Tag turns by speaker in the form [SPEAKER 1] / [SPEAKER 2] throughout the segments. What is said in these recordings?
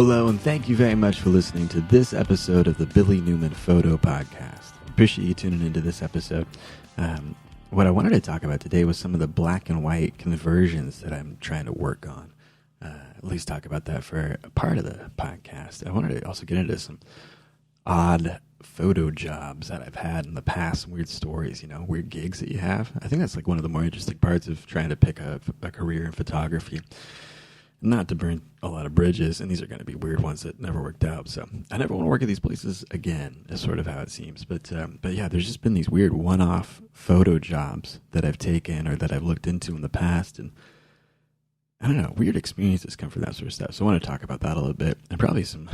[SPEAKER 1] Hello, and thank you very much for listening to this episode of the Billy Newman Photo Podcast. Appreciate you tuning into this episode. What I wanted to talk about today was some of the black and white conversions that I'm trying to work on. At least talk about that for a part of the podcast. I wanted to also get into some odd photo jobs that I've had in the past, some weird stories, weird gigs that you have. I think that's like one of the more interesting parts of trying to pick a career in photography. Not to burn a lot of bridges, and these are going to be weird ones that never worked out. So I never want to work at these places again, is sort of how it seems. But yeah, there's just been these weird one-off photo jobs that I've taken or that I've looked into in the past, and I don't know, weird experiences come from that sort of stuff. So I want to talk about that a little bit, and probably some,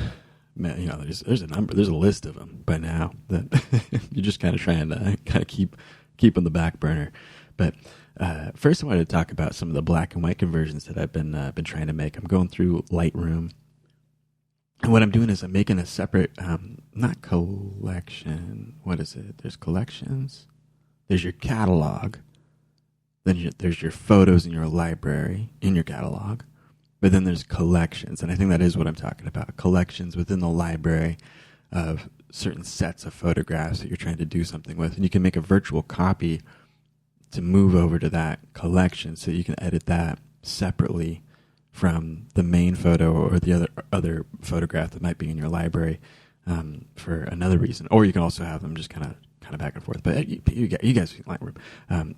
[SPEAKER 1] there's a list of them by now that you're just kind of trying to keep on the back burner. But first, I wanted to talk about some of the black and white conversions that I've been trying to make. I'm going through Lightroom, and what I'm doing is I'm making a separate, not collection. What is it? There's collections. There's your catalog. Then there's your photos in your library in your catalog. But then there's collections, and I think that is what I'm talking about. Collections within the library of certain sets of photographs that you're trying to do something with, and you can make a virtual copy to move over to that collection so you can edit that separately from the main photo or the other photograph that might be in your library for another reason. Or you can also have them just kind of back and forth. But you guys see Lightroom.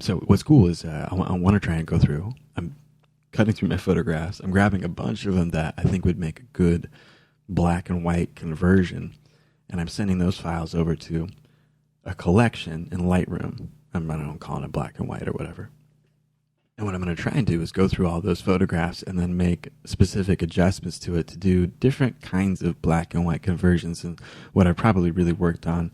[SPEAKER 1] So what's cool is I want to try and go through. I'm cutting through my photographs. I'm grabbing a bunch of them that I think would make a good black and white conversion, and I'm sending those files over to a collection in Lightroom. I don't call it black and white or whatever. And what I'm going to try and do is go through all those photographs and then make specific adjustments to it to do different kinds of black and white conversions, and what I've probably really worked on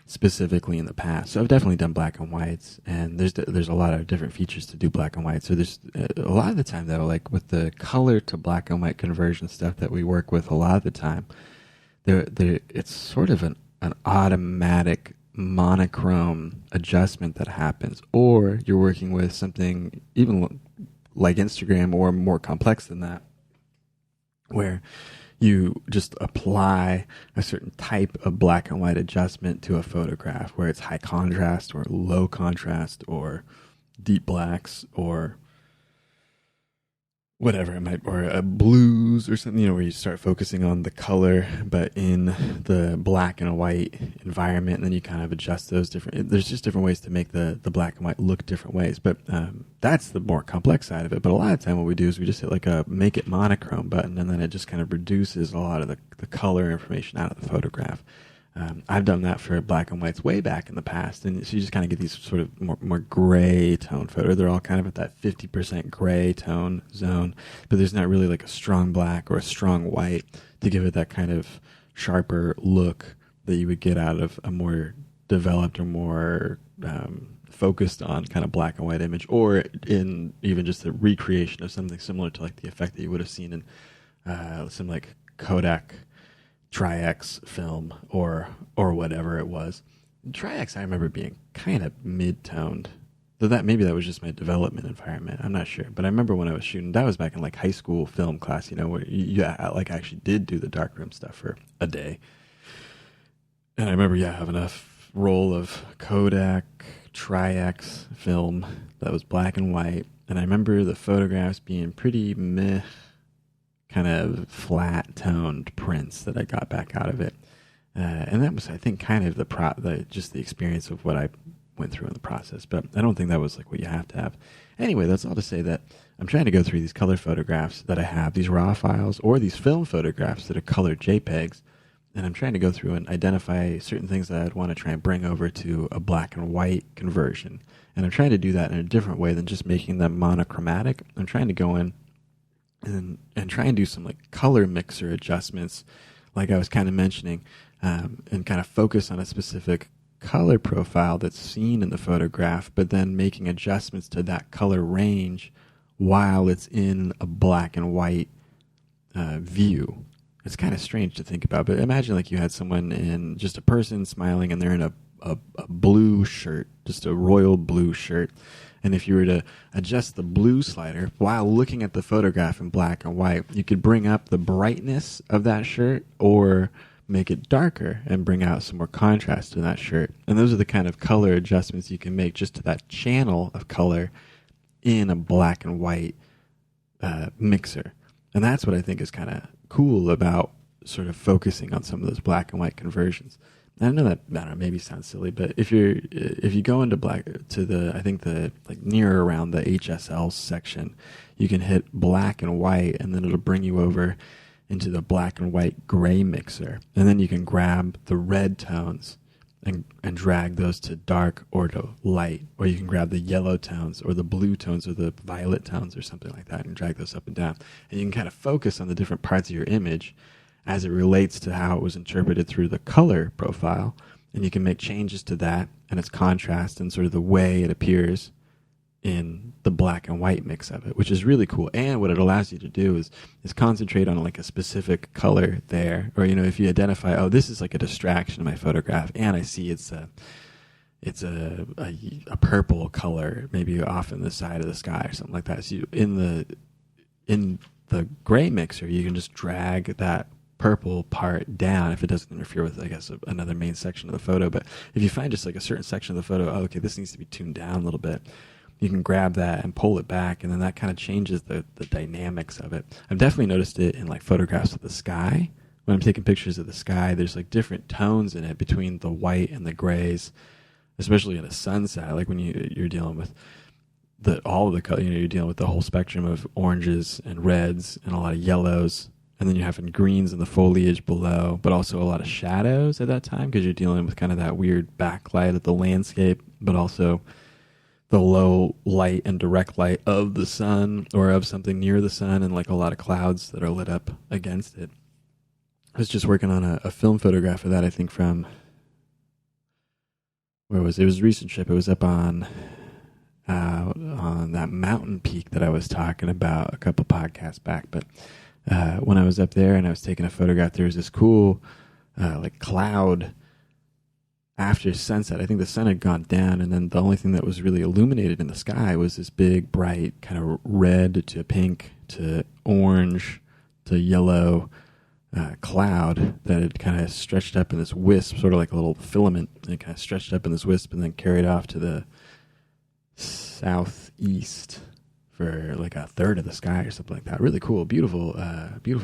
[SPEAKER 1] specifically in the past. So I've definitely done black and whites, and there's a lot of different features to do black and white. So there's a lot of the time, though, like with the color to black and white conversion stuff that we work with, a lot of the time, it's sort of an automatic monochrome adjustment that happens, or you're working with something even like Instagram or more complex than that, where you just apply a certain type of black and white adjustment to a photograph, where it's high contrast or low contrast or deep blacks or whatever it might, or blues or something, where you start focusing on the color, but in the black and white environment, and then you kind of adjust those there's just different ways to make the black and white look different ways. But that's the more complex side of it. But a lot of time what we do is we just hit like a make it monochrome button, and then it just kind of reduces a lot of the color information out of the photograph. I've done that for black and whites way back in the past, and so you just kind of get these sort of more gray tone photo. They're all kind of at that 50% gray tone zone, but there's not really like a strong black or a strong white to give it that kind of sharper look that you would get out of a more developed or more focused on kind of black and white image, or in even just a recreation of something similar to like the effect that you would have seen in some like Kodak Tri-X film or whatever it was. Tri-X I remember being kind of mid-toned. Though maybe that was just my development environment. I'm not sure. But I remember when I was shooting, that was back in like high school film class, where you like actually did do the darkroom stuff for a day. And I remember, having a roll of Kodak Tri-X film that was black and white. And I remember the photographs being pretty meh, kind of flat-toned prints that I got back out of it. And that was, I think, kind of just the experience of what I went through in the process. But I don't think that was like what you have to have. Anyway, that's all to say that I'm trying to go through these color photographs that I have, these raw files, or these film photographs that are colored JPEGs, and I'm trying to go through and identify certain things that I'd want to try and bring over to a black and white conversion. And I'm trying to do that in a different way than just making them monochromatic. I'm trying to go in and try and do some like color mixer adjustments, like I was kind of mentioning, and kind of focus on a specific color profile that's seen in the photograph, but then making adjustments to that color range while it's in a black and white view. It's kind of strange to think about, but imagine like you had someone in just a person smiling and they're in a blue shirt, just a royal blue shirt. And if you were to adjust the blue slider while looking at the photograph in black and white, you could bring up the brightness of that shirt or make it darker and bring out some more contrast in that shirt. And those are the kind of color adjustments you can make just to that channel of color in a black and white mixer. And that's what I think is kind of cool about sort of focusing on some of those black and white conversions. I know that, I don't know, maybe sounds silly, but if you go into black to the, I think the like near around the HSL section, you can hit black and white, and then it'll bring you over into the black and white gray mixer, and then you can grab the red tones and drag those to dark or to light, or you can grab the yellow tones or the blue tones or the violet tones or something like that and drag those up and down, and you can kind of focus on the different parts of your image as it relates to how it was interpreted through the color profile, and you can make changes to that and its contrast and sort of the way it appears in the black and white mix of it, which is really cool. And what it allows you to do is concentrate on like a specific color there, or if you identify, oh, this is like a distraction in my photograph, and I see it's a purple color, maybe off in the side of the sky or something like that. So in the gray mixer, you can just drag that purple part down if it doesn't interfere with, I guess, another main section of the photo. But if you find just like a certain section of the photo, oh, okay, this needs to be tuned down a little bit, you can grab that and pull it back, and then that kind of changes the dynamics of it. I've definitely noticed it in like photographs of the sky. When I'm taking pictures of the sky, there's like different tones in it between the white and the grays, especially in a sunset, like when you're dealing with all of the color, you're dealing with the whole spectrum of oranges and reds and a lot of yellows. And then you have greens in the foliage below, but also a lot of shadows at that time because you're dealing with kind of that weird backlight of the landscape, but also the low light and direct light of the sun or of something near the sun, and like a lot of clouds that are lit up against it. I was just working on a film photograph of that, I think from, where was it? It was a recent trip. It was up on that mountain peak that I was talking about a couple podcasts back, but when I was up there and I was taking a photograph, there was this cool like cloud after sunset. I think the sun had gone down, and then the only thing that was really illuminated in the sky was this big, bright, kind of red to pink to orange to yellow cloud that had kind of stretched up in this wisp, sort of like a little filament, and it kind of stretched up in this wisp and then carried off to the southeast for like a third of the sky or something like that. Really cool, beautiful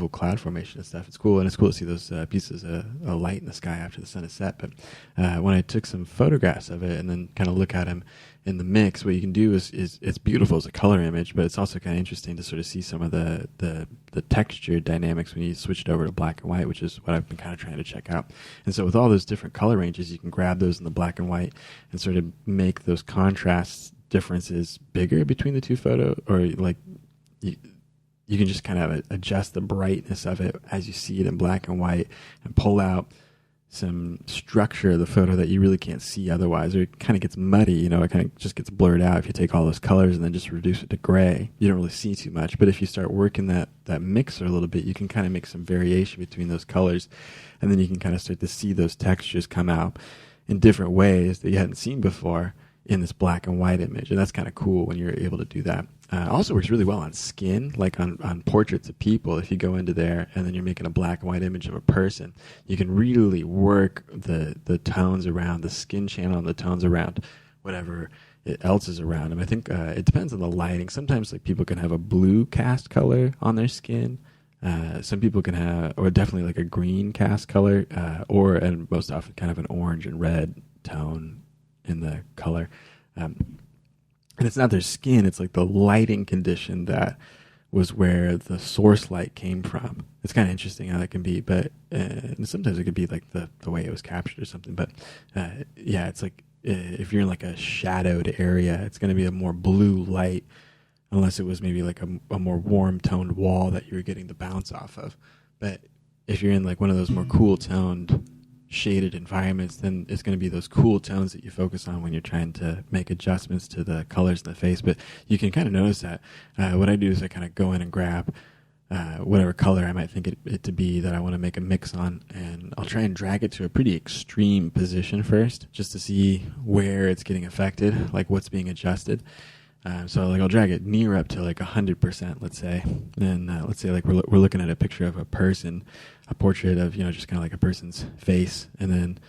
[SPEAKER 1] cloud formation and stuff. It's cool, and it's cool to see those pieces of light in the sky after the sun is set. But when I took some photographs of it and then kind of look at them in the mix, what you can do is it's beautiful as a color image, but it's also kind of interesting to sort of see some of the texture dynamics when you switch it over to black and white, which is what I've been kind of trying to check out. And so with all those different color ranges, you can grab those in the black and white and sort of make those contrasts differences bigger between the two photos, or like you can just kind of adjust the brightness of it as you see it in black and white and pull out some structure of the photo that you really can't see otherwise, or it kind of gets muddy, it kind of just gets blurred out if you take all those colors and then just reduce it to gray. You don't really see too much, but if you start working that mixer a little bit, you can kind of make some variation between those colors, and then you can kind of start to see those textures come out in different ways that you hadn't seen before in this black and white image. And that's kind of cool when you're able to do that. Also works really well on skin, like on portraits of people. If you go into there and then you're making a black and white image of a person, you can really work the tones around the skin channel and the tones around whatever else is around them. I think it depends on the lighting. Sometimes like people can have a blue cast color on their skin. Some people can have, or definitely like a green cast color, and most often kind of an orange and red tone in the color. And it's not their skin, it's like the lighting condition that was where the source light came from. It's kind of interesting how that can be, but sometimes it could be like the way it was captured or something. But yeah, it's like if you're in like a shadowed area, it's going to be a more blue light, unless it was maybe like a more warm toned wall that you were getting the bounce off of. But if you're in like one of those more cool toned shaded environments, then it's going to be those cool tones that you focus on when you're trying to make adjustments to the colors in the face. But you can kind of notice that what I do is I kind of go in and grab whatever color I might think it to be that I want to make a mix on, and I'll try and drag it to a pretty extreme position first, just to see where it's getting affected, like what's being adjusted. So like I'll drag it near up to like 100%, let's say, and let's say like we're looking at a picture of a person, a portrait of just kind of like a person's face, and then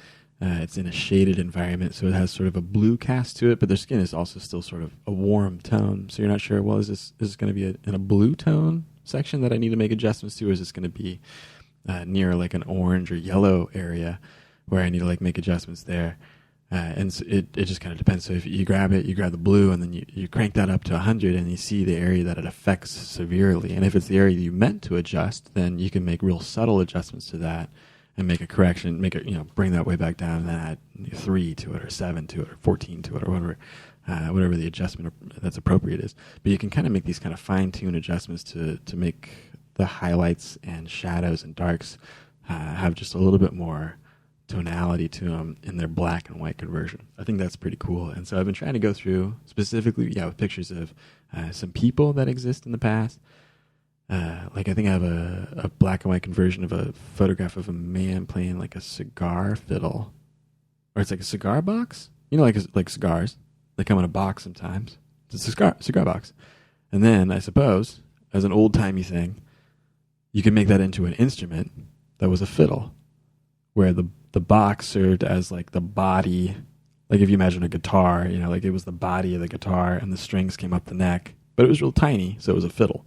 [SPEAKER 1] it's in a shaded environment, so it has sort of a blue cast to it, but their skin is also still sort of a warm tone. So you're not sure, well, is this going to be in a blue tone section that I need to make adjustments to, or is this going to be near like an orange or yellow area where I need to like make adjustments there? And so it just kind of depends. So if you grab the blue, and then you crank that up to 100, and you see the area that it affects severely. And if it's the area you meant to adjust, then you can make real subtle adjustments to that and make a correction, bring that way back down, and then add 3 to it, or 7 to it, or 14 to it, or whatever the adjustment that's appropriate is. But you can kind of make these kind of fine-tune adjustments to make the highlights and shadows and darks have just a little bit more tonality to them in their black and white conversion. I think that's pretty cool. And so I've been trying to go through specifically, with pictures of some people that exist in the past. Like I think I have a black and white conversion of a photograph of a man playing like a cigar fiddle, or it's like a cigar box. Like cigars, they come in a box sometimes. It's a cigar box. And then I suppose, as an old timey thing, you can make that into an instrument that was a fiddle, where the box served as like the body, like if you imagine a guitar, like it was the body of the guitar and the strings came up the neck, but it was real tiny, so it was a fiddle.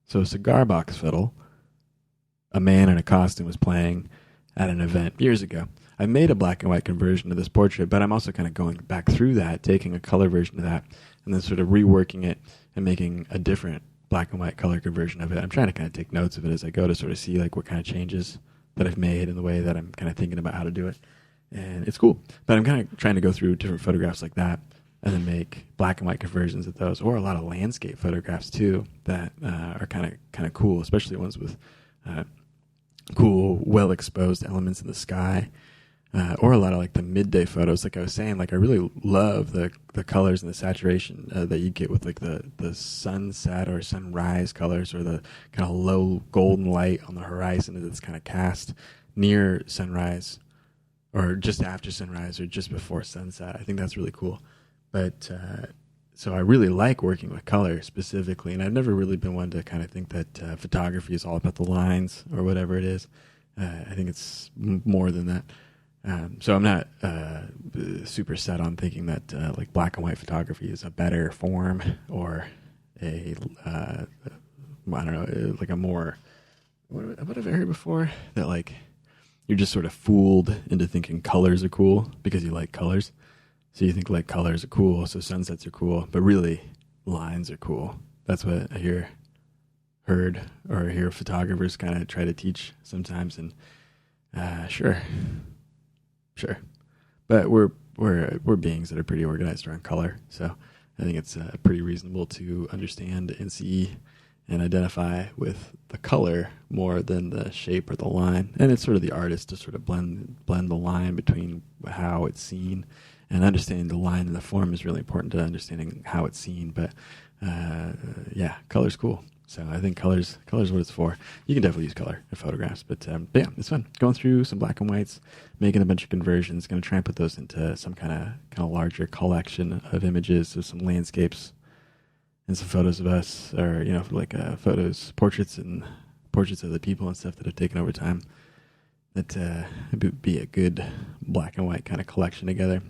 [SPEAKER 1] So a cigar box fiddle, a man in a costume was playing at an event years ago. I made a black and white conversion of this portrait, but I'm also kind of going back through that, taking a color version of that, and then sort of reworking it and making a different black and white color conversion of it. I'm trying to kind of take notes of it as I go to sort of see like what kind of changes that I've made in the way that I'm kind of thinking about how to do it. And it's cool. But I'm kind of trying to go through different photographs like that and then make black and white conversions of those, or a lot of landscape photographs too that are kind of cool, especially ones with cool, well-exposed elements in the sky, or a lot of like the midday photos. Like I was saying, like I really love the colors and the saturation that you get with like the sunset or sunrise colors, or the kind of low golden light on the horizon that's kind of cast near sunrise, or just after sunrise, or just before sunset. I think that's really cool. But so I really like working with color specifically, and I've never really been one to kind of think that photography is all about the lines or whatever it is. I think it's more than that. So I'm not super set on thinking that like black and white photography is a better form, or a I don't know, like a more, what have I heard before, that like you're just sort of fooled into thinking colors are cool because you like colors. So you think like colors are cool, so sunsets are cool, but really lines are cool. That's what I hear photographers kind of try to teach sometimes, and sure. But we're beings that are pretty organized around color, so I think it's pretty reasonable to understand and see and identify with the color more than the shape or the line. And it's sort of the artist to sort of blend the line between how it's seen. And understanding the line and the form is really important to understanding how it's seen. But color's cool. So I think color's what it's for. You can definitely use color in photographs, but yeah, it's fun going through some black and whites, making a bunch of conversions. Going to try and put those into some kind of larger collection of images of some landscapes and some photos of us, or like portraits of the people and stuff that have taken over time. That would be a good black and white kind of collection together.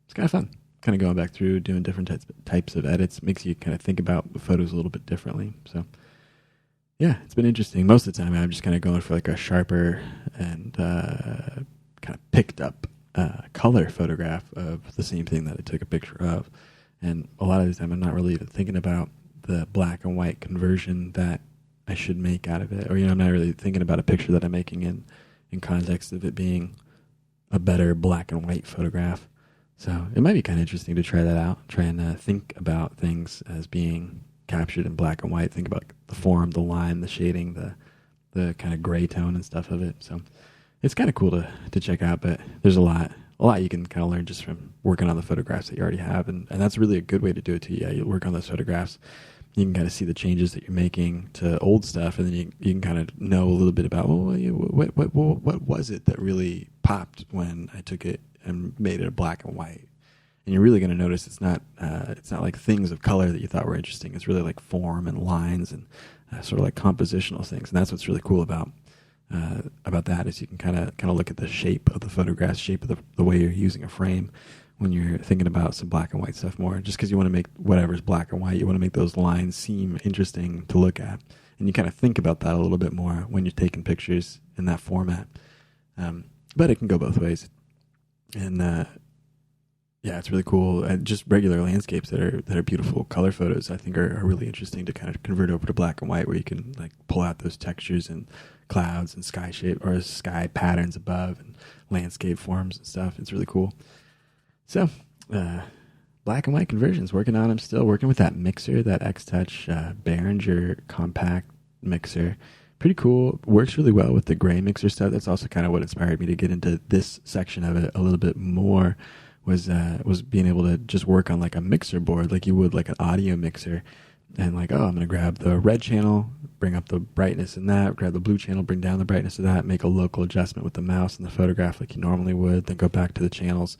[SPEAKER 1] It's kind of fun. Kind of going back through, doing different types of edits, makes you kind of think about the photos a little bit differently. So, yeah, it's been interesting. Most of the time, I'm just kind of going for like a sharper and kind of picked up color photograph of the same thing that I took a picture of. And a lot of the time, I'm not really even thinking about the black and white conversion that I should make out of it. Or, I'm not really thinking about a picture that I'm making in context of it being a better black and white photograph. So it might be kind of interesting to try that out, try and think about things as being captured in black and white, think about the form, the line, the shading, the kind of gray tone and stuff of it. So it's kind of cool to check out, but there's a lot you can kind of learn just from working on the photographs that you already have, and that's really a good way to do it too. Yeah, you work on those photographs, You can kind of see the changes that you're making to old stuff, and then you can kind of know a little bit about, well, what was it that really popped when I took it and made it a black and white. And you're really going to notice it's not like things of color that you thought were interesting. It's really like form and lines and sort of like compositional things. And that's what's really cool about that, is you can kind of look at the shape of the photograph, shape of the way you're using a frame when you're thinking about some black and white stuff more. Just because you want to make whatever's black and white, you want to make those lines seem interesting to look at. And you kind of think about that a little bit more when you're taking pictures in that format. But it can go both ways. And yeah, it's really cool. Just regular landscapes that are beautiful color photos, I think, are really interesting to kind of convert over to black and white, where you can like pull out those textures and clouds and sky shape or sky patterns above and landscape forms and stuff. It's really cool. So, black and white conversions, working on them still, working with that mixer, that X-Touch Behringer compact mixer. Pretty cool. Works really well with the gray mixer stuff. That's also kind of what inspired me to get into this section of it a little bit more, was being able to just work on like a mixer board like you would like an audio mixer. And like, oh, I'm going to grab the red channel, bring up the brightness in that, grab the blue channel, bring down the brightness of that, make a local adjustment with the mouse in the photograph like you normally would, then go back to the channels,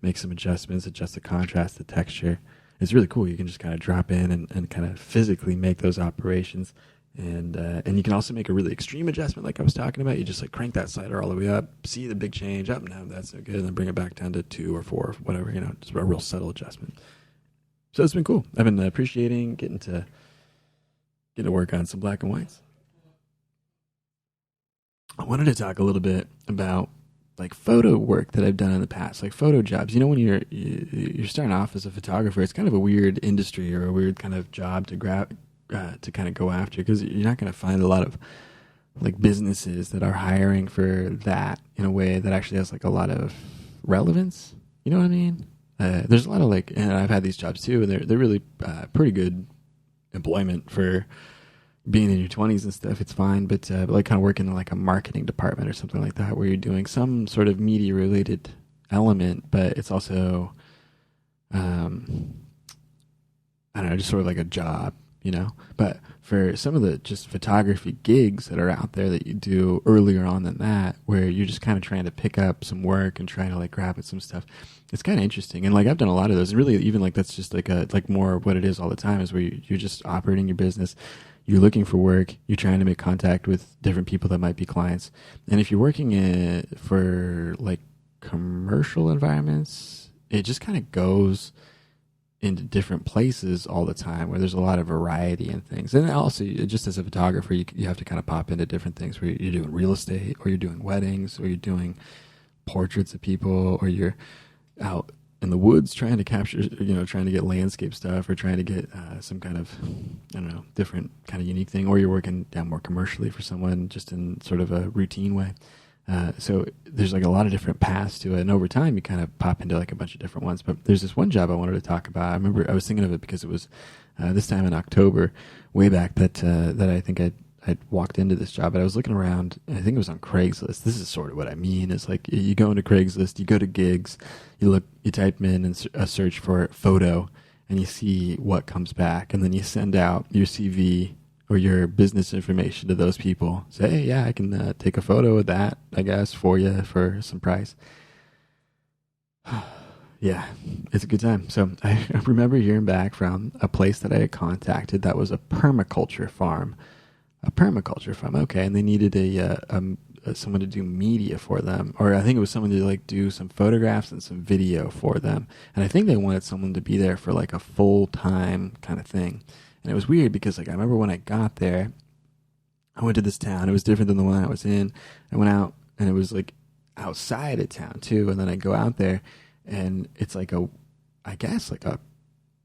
[SPEAKER 1] make some adjustments, adjust the contrast, the texture. It's really cool. You can just kind of drop in and kind of physically make those operations. And you can also make a really extreme adjustment like I was talking about. You just like crank that slider all the way up, see the big change, up, no, that's no good, and then bring it back down to 2 or 4 or whatever, just a real subtle adjustment. So it's been cool. I've been appreciating getting to work on some black and whites. I wanted to talk a little bit about like photo work that I've done in the past, like photo jobs. When you're starting off as a photographer, it's kind of a weird industry or a weird kind of job to kind of go after, because you're not going to find a lot of like businesses that are hiring for that in a way that actually has like a lot of relevance. You know what I mean? There's a lot of like, and I've had these jobs too, and they're really pretty good employment for being in your 20s and stuff. It's fine, but like kind of working in like a marketing department or something like that, where you're doing some sort of media related element, but it's also I don't know, just sort of like a job. But for some of the just photography gigs that are out there that you do earlier on than that, where you're just kind of trying to pick up some work and trying to like grab at some stuff, it's kind of interesting. And like I've done a lot of those, and really even like that's just like more of what it is all the time, is where you're just operating your business, you're looking for work, you're trying to make contact with different people that might be clients. And if you're working for like commercial environments, it just kind of goes into different places all the time, where there's a lot of variety in things. And also, just as a photographer, you have to kind of pop into different things, where you're doing real estate, or you're doing weddings, or you're doing portraits of people, or you're out in the woods trying to capture, trying to get landscape stuff, or trying to get some kind of, I don't know, different kind of unique thing, or you're working down more commercially for someone just in sort of a routine way. So there's like a lot of different paths to it, and over time you kind of pop into like a bunch of different ones. But there's this one job I wanted to talk about. I remember I was thinking of it because it was this time in October, way back, that I think I'd walked into this job. But I was looking around, and I think it was on Craigslist. This is sort of what I mean. It's like you go into Craigslist, you go to gigs, you type in a search for photo, and you see what comes back, and then you send out your CV or your business information to those people. Say, hey, yeah, I can take a photo of that, I guess, for you for some price. Yeah, it's a good time. So I remember hearing back from a place that I had contacted that was a permaculture farm. Okay, and they needed someone to do media for them, or I think it was someone to like do some photographs and some video for them. And I think they wanted someone to be there for like a full-time kind of thing. And it was weird because like I remember when I got there, I went to this town. It was different than the one I was in. I went out, and it was like outside of town too. And then I go out there, and it's like I guess like a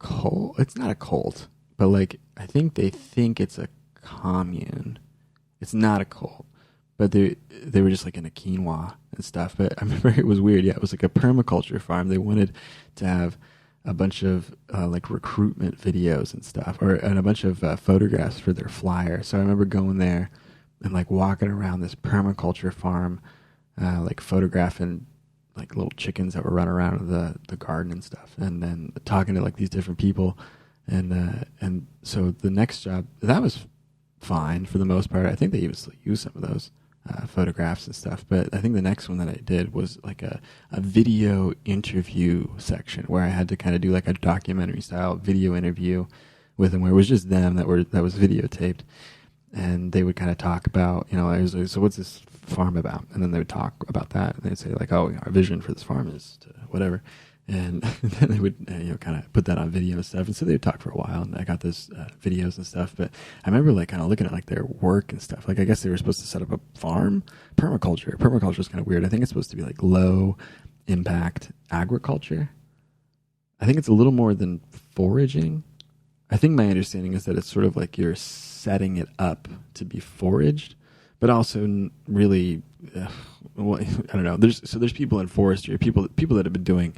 [SPEAKER 1] cult. It's not a cult, but like I think they think it's a commune. It's not a cult, but they were just like in a quinoa and stuff. But I remember it was weird. Yeah, it was like a permaculture farm. They wanted to have a bunch of like recruitment videos and stuff, and a bunch of photographs for their flyer. So I remember going there and like walking around this permaculture farm, like photographing like little chickens that were running around in the garden and stuff, and then talking to like these different people And so the next job, that was fine for the most part. I think they even still use some of those photographs and stuff. But I think the next one that I did was like a video interview section where I had to kind of do like a documentary style video interview with them, where it was just them that was videotaped, and they would kind of talk about, you know, I was like, so what's this farm about? And then they would talk about that, and they'd say like, oh, our vision for this farm is to whatever. And then they would, kind of put that on video and stuff. And so they would talk for a while, and I got those videos and stuff. But I remember like kind of looking at like their work and stuff. Like I guess they were supposed to set up a farm, permaculture. Permaculture is kind of weird. I think it's supposed to be like low impact agriculture. I think it's a little more than foraging. I think my understanding is that it's sort of like you're setting it up to be foraged, but also really, well, I don't know. There's people in forestry, people that have been doing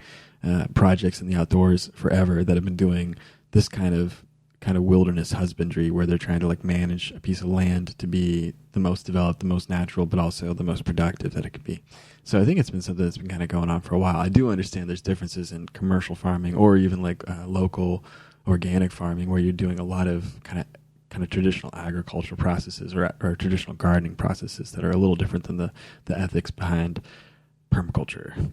[SPEAKER 1] projects in the outdoors forever that have been doing this kind of wilderness husbandry, where they're trying to like manage a piece of land to be the most developed, the most natural, but also the most productive that it could be. So I think it's been something that's been kind of going on for a while. I do understand there's differences in commercial farming or even like local organic farming, where you're doing a lot of kind of traditional agricultural processes or traditional gardening processes that are a little different than the ethics behind permaculture.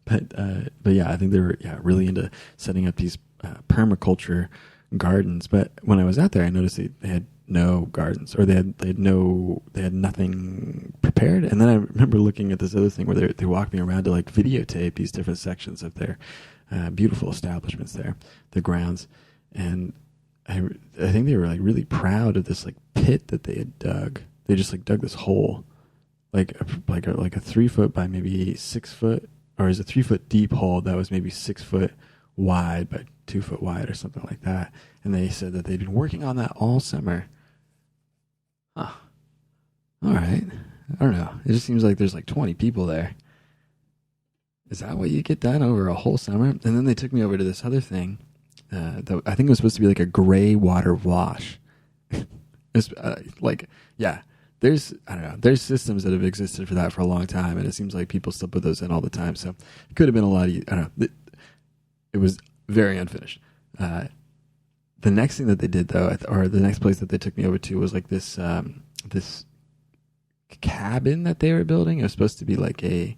[SPEAKER 1] But yeah, I think they were really into setting up these permaculture gardens. But when I was out there, I noticed they had no gardens, or they had nothing prepared. And then I remember looking at this other thing where they walked me around to like videotape these different sections of their beautiful establishments there, the grounds, and I think they were like really proud of this like pit that they had dug. They just like dug this hole, like a 3 foot by maybe 6 foot, or is a 3 foot deep hole that was maybe 6 foot wide by 2 foot wide or something like that. And they said that they'd been working on that all summer. Huh. All right. I don't know. It just seems like there's like 20 people there. Is that what you get done over a whole summer? And then they took me over to this other thing. That I think it was supposed to be like a gray water wash. It's there's systems that have existed for that for a long time, and it seems like people still put those in all the time. So it could have been a lot of, I don't know. It was very unfinished. The next thing that they did though, or the next place that they took me over to was like this cabin that they were building. It was supposed to be like a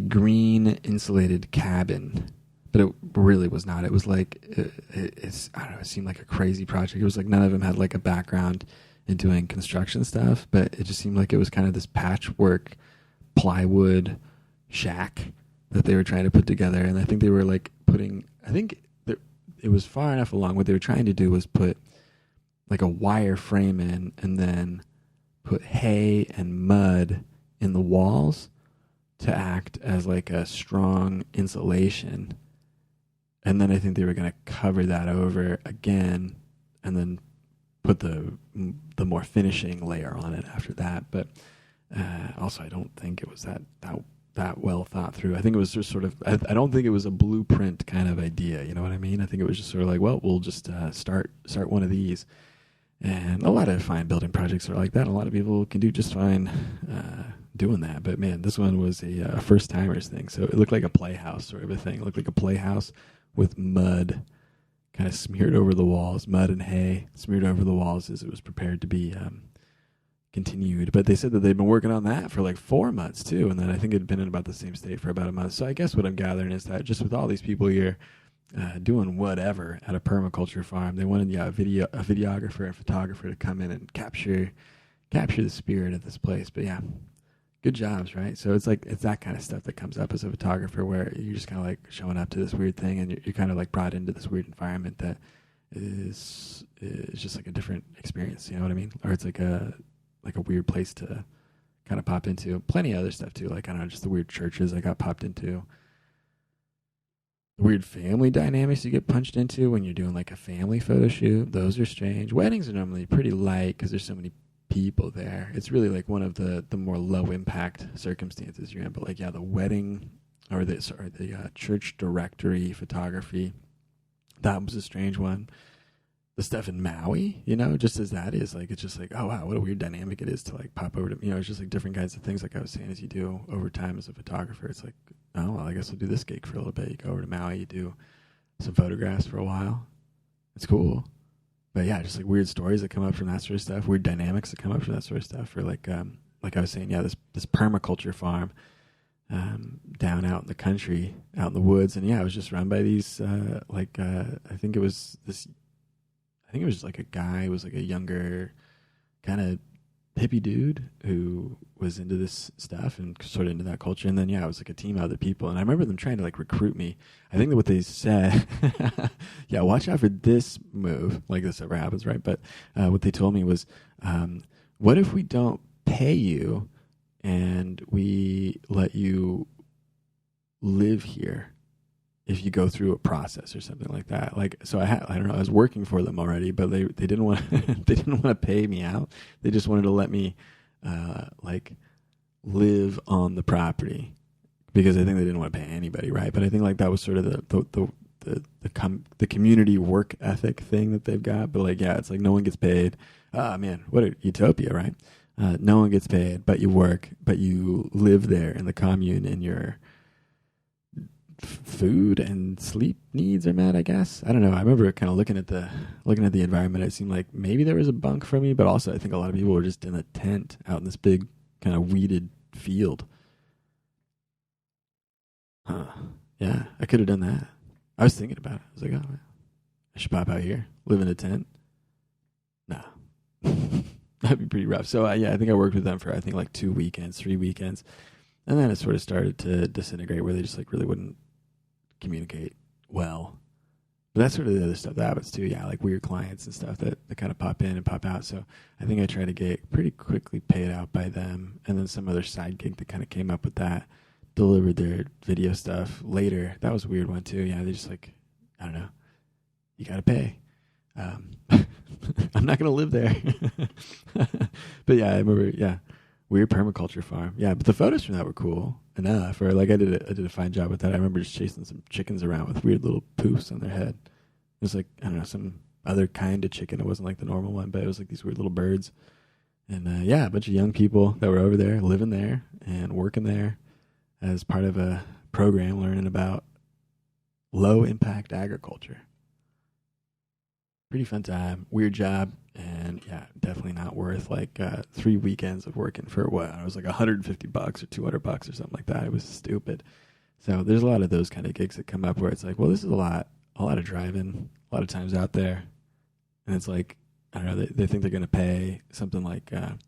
[SPEAKER 1] green insulated cabin. But it really was not. It was like, it's I don't know, it seemed like a crazy project. It was like none of them had like a background in doing construction stuff, but it just seemed like it was kind of this patchwork plywood shack that they were trying to put together. And I think they were like it was far enough along. What they were trying to do was put like a wire frame in, and then put hay and mud in the walls to act as like a strong insulation. And then I think they were going to cover that over again, and then put the more finishing layer on it after that. But also, I don't think it was that well thought through. I think it was just sort of. I don't think it was a blueprint kind of idea. You know what I mean? I think it was just sort of like, well, we'll just start one of these. And a lot of fine building projects are like that. A lot of people can do just fine doing that. But man, this one was a first timers thing. So it looked like a playhouse sort of a thing. It looked like a playhouse with mud kind of smeared over the walls, mud and hay smeared over the walls as it was prepared to be continued. But they said that they'd been working on that for like 4 months too, and then I think it had been in about the same state for about a month. So I guess what I'm gathering is that just with all these people here doing whatever at a permaculture farm, they wanted a videographer and photographer to come in and capture the spirit of this place. But yeah, good jobs, right? So it's that kind of stuff that comes up as a photographer, where you're just kind of like showing up to this weird thing, and you're kind of like brought into this weird environment that is just like a different experience. You know what I mean? Or it's like a weird place to kind of pop into. Plenty of other stuff too, like I don't know, just the weird churches I got popped into. The weird family dynamics you get punched into when you're doing like a family photo shoot. Those are strange. Weddings are normally pretty light because there's so many people there. It's really like one of the more low impact circumstances you're in. But like, yeah, the wedding or the church directory photography, that was a strange one. The stuff in Maui, just as that is, like, it's just like, oh wow, what a weird dynamic it is to like pop over to, it's just like different kinds of things, like I was saying, as you do over time as a photographer. It's like, oh well, I guess I'll do this gig for a little bit. You go over to Maui, you do some photographs for a while. It's cool. But yeah, just like weird stories that come up from that sort of stuff, weird dynamics that come up from that sort of stuff. Or like I was saying, yeah, this permaculture farm down out in the country, out in the woods, and yeah, it was just run by these I think it was just like a guy, was like a younger kind of hippie dude who was into this stuff and sort of into that culture. And then yeah, it was like a team of other people, and I remember them trying to like recruit me. I think that what they said, yeah, watch out for this move, like this ever happens, right? But what they told me was, what if we don't pay you and we let you live here if you go through a process or something like that? Like, so I don't know, I was working for them already, but they didn't want they didn't want to pay me out. They just wanted to let me like live on the property, because I think they didn't want to pay anybody, right? But I think like that was sort of the community work ethic thing that they've got. But like, yeah, it's like no one gets paid. Ah, man, what a utopia, right? No one gets paid, but you work, but you live there in the commune, and your food and sleep needs are met, I guess. I don't know. I remember kind of looking at the environment. It seemed like maybe there was a bunk for me, but also I think a lot of people were just in a tent out in this big kind of weeded field. Huh. Yeah, I could have done that. I was thinking about it. I was like, oh, man, I should pop out here, live in a tent. No. That'd be pretty rough. So yeah, I think I worked with them for, I think like 2 weekends, 3 weekends. And then it sort of started to disintegrate, where they just like really wouldn't communicate well. But that's sort of the other stuff that happens too. Yeah, like weird clients and stuff that kind of pop in and pop out. So I think I tried to get pretty quickly paid out by them. And then some other side gig that kind of came up with that, delivered their video stuff later. That was a weird one too. Yeah, they just like, I don't know, you got to pay. I'm not going to live there. But yeah, I remember, yeah, weird permaculture farm. Yeah, but the photos from that were cool enough. Or like I did a fine job with that. I remember just chasing some chickens around with weird little poofs on their head. It was like, I don't know, some other kind of chicken. It wasn't like the normal one, but it was like these weird little birds. And yeah, a bunch of young people that were over there, living there and working there as part of a program learning about low impact agriculture. Pretty fun time, weird job, and yeah, definitely not worth like 3 weekends of working for what? It was like $150 or $200 or something like that. It was stupid. So there's a lot of those kind of gigs that come up where it's like, well, this is a lot of driving, a lot of times out there, and it's like, I don't know, they think they're going to pay something like a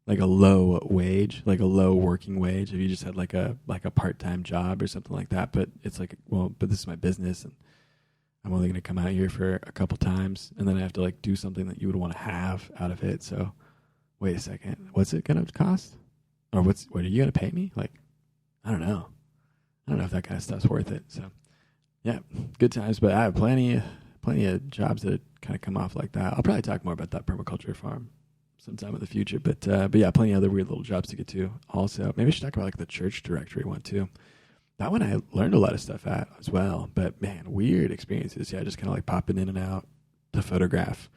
[SPEAKER 1] low wage, like a low working wage if you just had like a part-time job or something like that. But it's like, well, but this is my business, and I'm only going to come out here for a couple times, and then I have to like do something that you would want to have out of it. So wait a second, what's it going to cost? Or what are you going to pay me? Like, I don't know if that kind of stuff's worth it. So yeah, good times, but I have plenty of jobs that kind of come off like that. I'll probably talk more about that permaculture farm sometime in the future, but yeah, plenty of other weird little jobs to get to also. Maybe I should talk about like the church directory one too. That one I learned a lot of stuff at as well, but man, weird experiences. Yeah, just kind of like popping in and out to photograph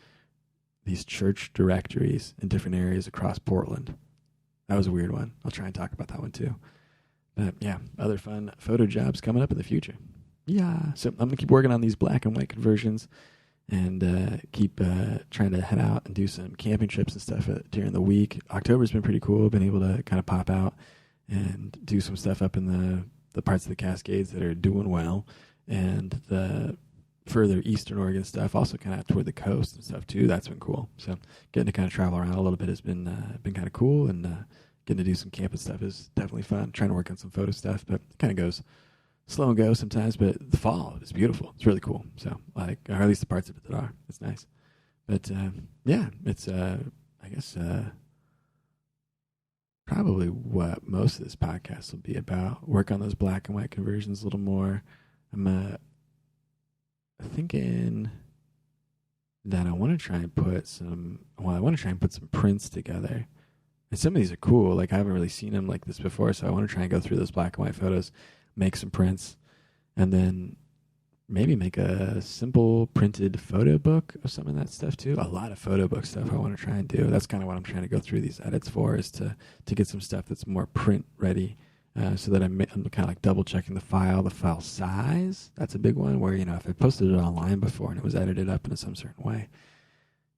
[SPEAKER 1] these church directories in different areas across Portland. That was a weird one. I'll try and talk about that one too. But yeah, other fun photo jobs coming up in the future. Yeah, so I'm going to keep working on these black and white conversions and keep trying to head out and do some camping trips and stuff during the week. October's been pretty cool. Been able to kind of pop out and do some stuff up in the parts of the Cascades that are doing well, and the further eastern Oregon stuff, also kind of out toward the coast and stuff too. That's been cool. So getting to kind of travel around a little bit has been kind of cool, and getting to do some camping stuff is definitely fun. Trying to work on some photo stuff, but it kind of goes slow and go sometimes. But the fall is beautiful. It's really cool. So like, or at least the parts of it that are, it's nice. But yeah, it's I guess probably what most of this podcast will be about. Work on those black and white conversions a little more. I'm thinking that I want to try and put some prints together. And some of these are cool. Like I haven't really seen them like this before, so I want to try and go through those black and white photos, make some prints, and then maybe make a simple printed photo book of some of that stuff too. A lot of photo book stuff I want to try and do. That's kind of what I'm trying to go through these edits for, is to get some stuff that's more print ready so that I'm kind of like double checking the file size. That's a big one where, if I posted it online before and it was edited up in some certain way,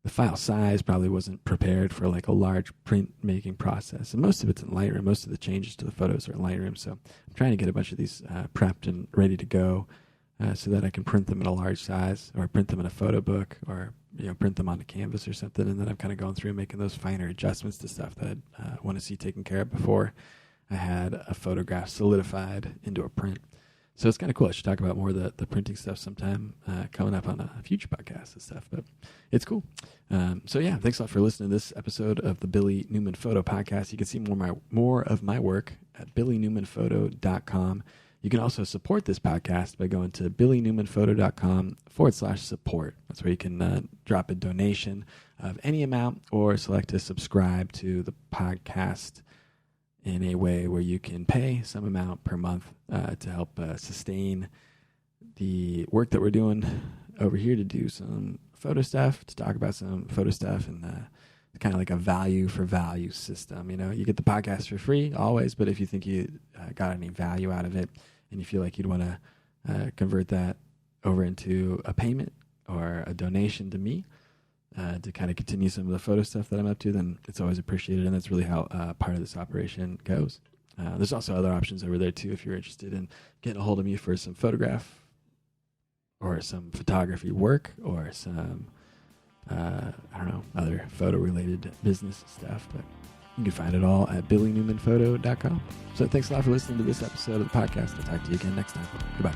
[SPEAKER 1] the file size probably wasn't prepared for like a large print making process. And most of it's in Lightroom. Most of the changes to the photos are in Lightroom. So I'm trying to get a bunch of these prepped and ready to go so that I can print them in a large size, or print them in a photo book, or print them onto canvas or something. And then I'm kind of going through and making those finer adjustments to stuff that I want to see taken care of before I had a photograph solidified into a print. So it's kind of cool. I should talk about more of the printing stuff sometime coming up on a future podcast and stuff, but it's cool. So yeah, thanks a lot for listening to this episode of the Billy Newman Photo Podcast. You can see more of my work at billynewmanphoto.com. You can also support this podcast by going to billynewmanphoto.com/support. That's where you can drop a donation of any amount or select to subscribe to the podcast in a way where you can pay some amount per month to help sustain the work that we're doing over here, to do some photo stuff, to talk about some photo stuff, and kind of like a value for value system. You get the podcast for free always, but if you think you got any value out of it and you feel like you'd want to convert that over into a payment or a donation to me, to kind of continue some of the photo stuff that I'm up to, then it's always appreciated, and that's really how part of this operation goes. There's also other options over there too if you're interested in getting a hold of me for some photograph or some photography work or some other photo related business stuff. But you can find it all at billynewmanphoto.com. So thanks a lot for listening to this episode of the podcast. I'll talk to you again next time. Goodbye.